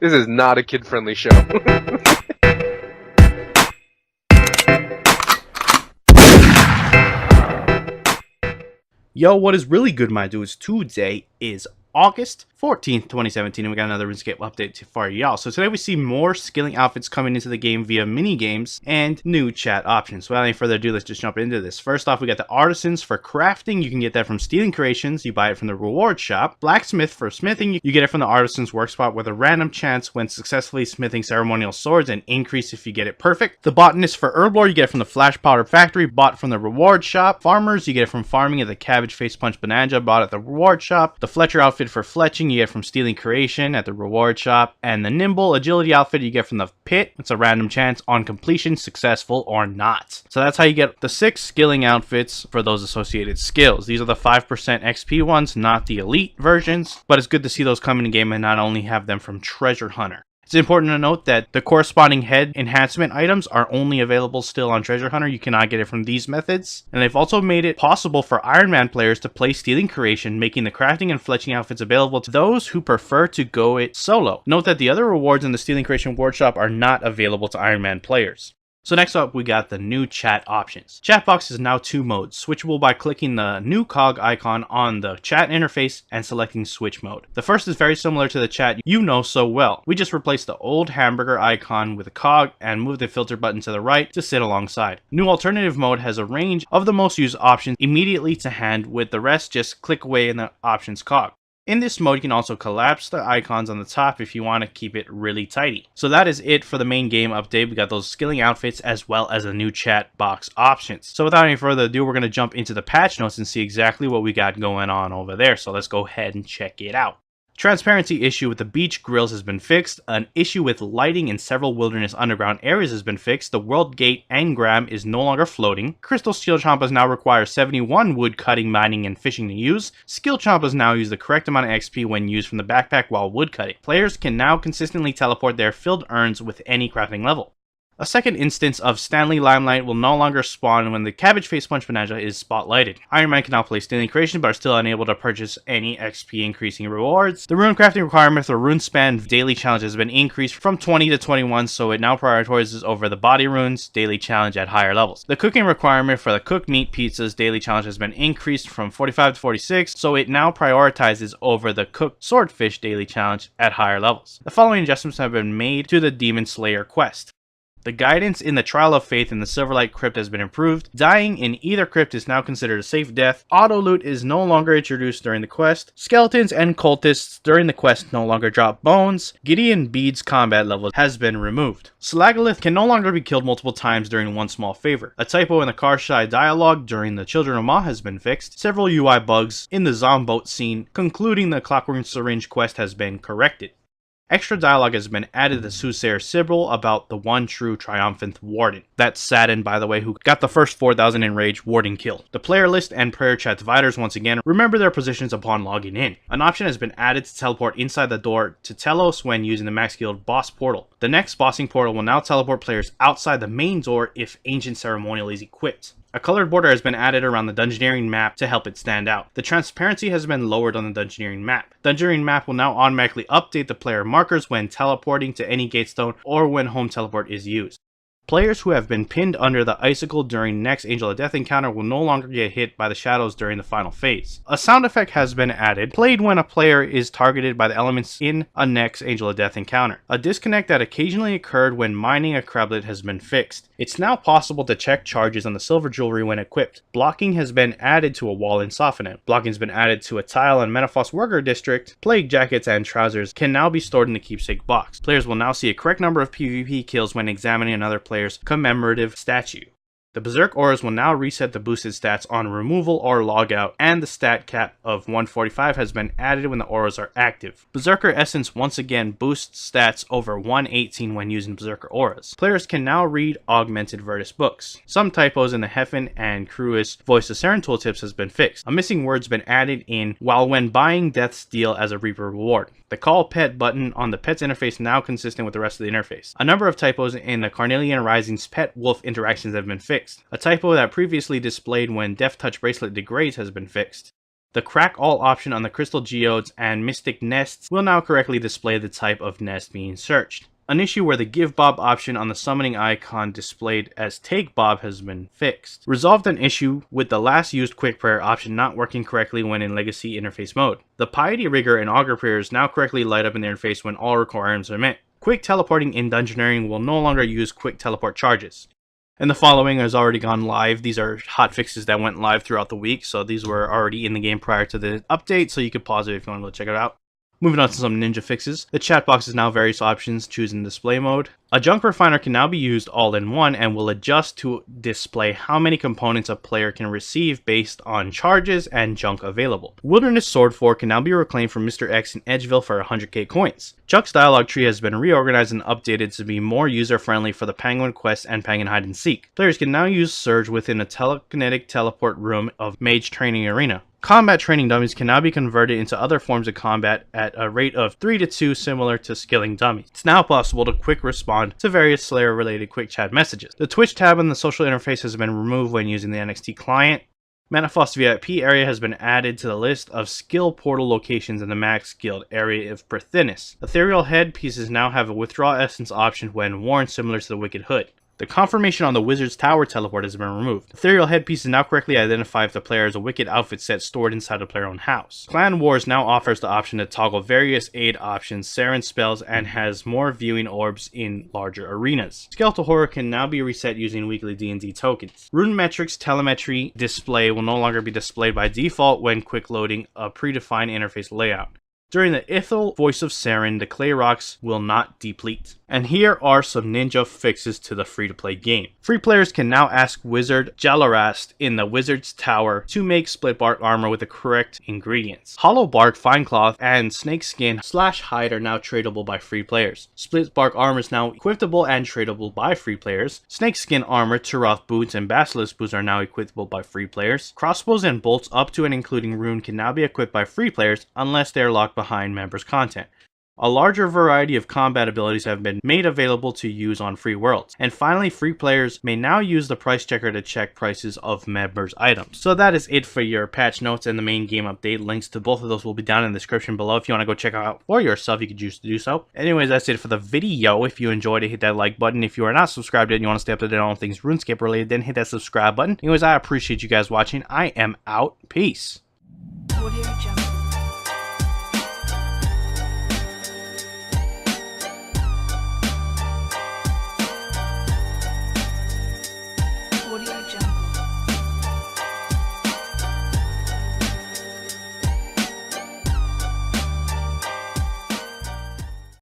This is not a kid-friendly show. Yo, what is really good, my dudes? Today is August 14th, 2017, and we got another RuneScape update for y'all. So today we see more skilling outfits coming into the game via mini-games and new chat options. So without any further ado, let's just jump into this. First off, we got the Artisans for crafting. You can get that from Stealing Creations. You buy it from the reward shop. Blacksmith for smithing. You get it from the Artisans work spot with a random chance when successfully smithing ceremonial swords and increase if you get it perfect. The Botanist for Herblore. You get it from the Flash Powder Factory, bought from the reward shop. Farmers, you get it from farming at the Cabbage Face Punch Bonanza, bought at the reward shop. The Fletcher outfit for fletching, you get from Stealing Creation at the reward shop. And the Nimble Agility outfit you get from the pit. It's a random chance on completion, successful or not. So that's how you get the 6 skilling outfits for those associated skills. These are the 5% XP ones, not the elite versions, but it's good to see those come in the game and not only have them from Treasure Hunter. It's important to note that the corresponding head enhancement items are only available still on Treasure Hunter. You cannot get it from these methods. And they've also made it possible for Iron Man players to play Stealing Creation, making the crafting and fletching outfits available to those who prefer to go it solo. Note that the other rewards in the Stealing Creation workshop are not available to Iron Man players. So next up, we got the new chat options. Chatbox is now 2 modes, switchable by clicking the new cog icon on the chat interface and selecting switch mode. The first is very similar to the chat you know so well. We just replaced the old hamburger icon with a cog and moved the filter button to the right to sit alongside. New alternative mode has a range of the most used options immediately to hand, with the rest just click away in the options cog. In this mode, you can also collapse the icons on the top if you want to keep it really tidy. So that is it for the main game update. We got those skilling outfits as well as the new chat box options. So without any further ado, we're going to jump into the patch notes and see exactly what we got going on over there. So let's go ahead and check it out. Transparency issue with the beach grills has been fixed. An issue with lighting in several wilderness underground areas has been fixed. The world gate engram is no longer floating. Crystal steel chompas now require 71 wood cutting, mining, and fishing to use. Skill chompas now use the correct amount of XP when used from the backpack while wood cutting. Players can now consistently teleport their filled urns with any crafting level. A second instance of Stanley Limelight will no longer spawn when the Cabbage Face Punch Bonanza is spotlighted. Iron Man can now play Stealing Creation but are still unable to purchase any XP increasing rewards. The rune crafting requirement for the rune span daily challenge has been increased from 20 to 21, so it now prioritizes over the body runes daily challenge at higher levels. The cooking requirement for the cooked meat pizzas daily challenge has been increased from 45 to 46, so it now prioritizes over the cooked swordfish daily challenge at higher levels. The following adjustments have been made to the Demon Slayer quest. The guidance in the Trial of Faith in the Silverlight Crypt has been improved. Dying in either crypt is now considered a safe death. Auto loot is no longer introduced during the quest. Skeletons and cultists during the quest no longer drop bones. Gideon Bede's combat level has been removed. Slagalith can no longer be killed multiple times during one small favor. A typo in the Karshai dialogue during the Children of Ma has been fixed. Several UI bugs in the Zomboat scene concluding the Clockwork Syringe quest has been corrected. Extra dialogue has been added to Soothsayer Sybil about the one true triumphant Warden. That's Sadin, by the way, who got the first 4,000 enraged Warden kill. The player list and prayer chat dividers once again remember their positions upon logging in. An option has been added to teleport inside the door to Telos when using the Max Guild boss portal. The next bossing portal will now teleport players outside the main door if Ancient Ceremonial is equipped. A colored border has been added around the Dungeoneering map to help it stand out. The transparency has been lowered on the Dungeoneering map. Dungeoneering map will now automatically update the player markers when teleporting to any gatestone or when home teleport is used. Players who have been pinned under the icicle during next Angel of Death encounter will no longer get hit by the shadows during the final phase. A sound effect has been added, played when a player is targeted by the elements in a next Angel of Death encounter. A disconnect that occasionally occurred when mining a crablet has been fixed. It's now possible to check charges on the silver jewelry when equipped. Blocking has been added to a wall in Sophonet. Blocking has been added to a tile in Metaphos Worker District. Plague jackets and trousers can now be stored in the keepsake box. Players will now see a correct number of PvP kills when examining another player's commemorative statue. The Berserk auras will now reset the boosted stats on removal or logout, and the stat cap of 145 has been added when the auras are active. Berserker Essence once again boosts stats over 118 when using Berserker auras. Players can now read augmented Virtus books. Some typos in the Heffen and Cruis Voice of Saren tooltips has been fixed. A missing word's been added in while when buying Death's Deal as a Reaper reward. The Call Pet button on the Pet's interface now consistent with the rest of the interface. A number of typos in the Carnelian Rising's Pet Wolf interactions have been fixed. A typo that previously displayed when Death Touch Bracelet degrades has been fixed. The Crack All option on the Crystal Geodes and Mystic Nests will now correctly display the type of nest being searched. An issue where the Give Bob option on the summoning icon displayed as Take Bob has been fixed. Resolved an issue with the last used Quick Prayer option not working correctly when in Legacy interface mode. The Piety Rigger and Augur Prayers now correctly light up in the interface when all requirements are met. Quick Teleporting in Dungeoneering will no longer use Quick Teleport charges. And the following has already gone live. These are hotfixes that went live throughout the week, so these were already in the game prior to the update, so you could pause it if you want to go check it out. Moving on to some ninja fixes. The chat box is now various options, choosing display mode. A junk refiner can now be used all in one and will adjust to display how many components a player can receive based on charges and junk available. Wilderness Sword 4 can now be reclaimed from Mr. X in Edgeville for 100k coins. Junk's dialogue tree has been reorganized and updated to be more user-friendly for the Penguin Quest and Penguin Hide and Seek. Players can now use Surge within a telekinetic teleport room of Mage Training Arena. Combat training dummies can now be converted into other forms of combat at a rate of 3 to 2 similar to skilling dummies. It's now possible to quick respond to various Slayer related quick chat messages. The Twitch tab on the social interface has been removed when using the NXT client. Manifest VIP area has been added to the list of skill portal locations in the max guild area of Perthinus. Ethereal headpieces now have a withdraw essence option when worn, similar to the Wicked Hood. The confirmation on the Wizard's Tower teleport has been removed. Ethereal headpieces now correctly identify if the player has a Wicked outfit set stored inside the player's own house. Clan Wars now offers the option to toggle various aid options, Saren spells, and has more viewing orbs in larger arenas. Skeletal Horror can now be reset using weekly D&D tokens. Rune Metrics telemetry display will no longer be displayed by default when quick loading a predefined interface layout. During the Ithil Voice of Saren, the clay rocks will not deplete. And here are some ninja fixes to the free-to-play game. Free players can now ask Wizard Jalarast in the Wizard's Tower to make split bark armor with the correct ingredients. Hollow bark, fine cloth, and snake skin / hide are now tradable by free players. Split bark armor is now equipable and tradable by free players. Snake skin armor, Turoth boots, and Basilisk boots are now equipable by free players. Crossbows and bolts up to and including rune can now be equipped by free players unless they are locked behind members' content. A larger variety of combat abilities have been made available to use on free worlds. And finally, free players may now use the price checker to check prices of members' items. So that is it for your patch notes and the main game update. Links to both of those will be down in the description below. If you want to go check out for yourself, you can choose to do so. Anyways, that's it for the video. If you enjoyed it, hit that like button. If you are not subscribed yet and you want to stay up to date on all things RuneScape related, then hit that subscribe button. Anyways, I appreciate you guys watching. I am out. Peace.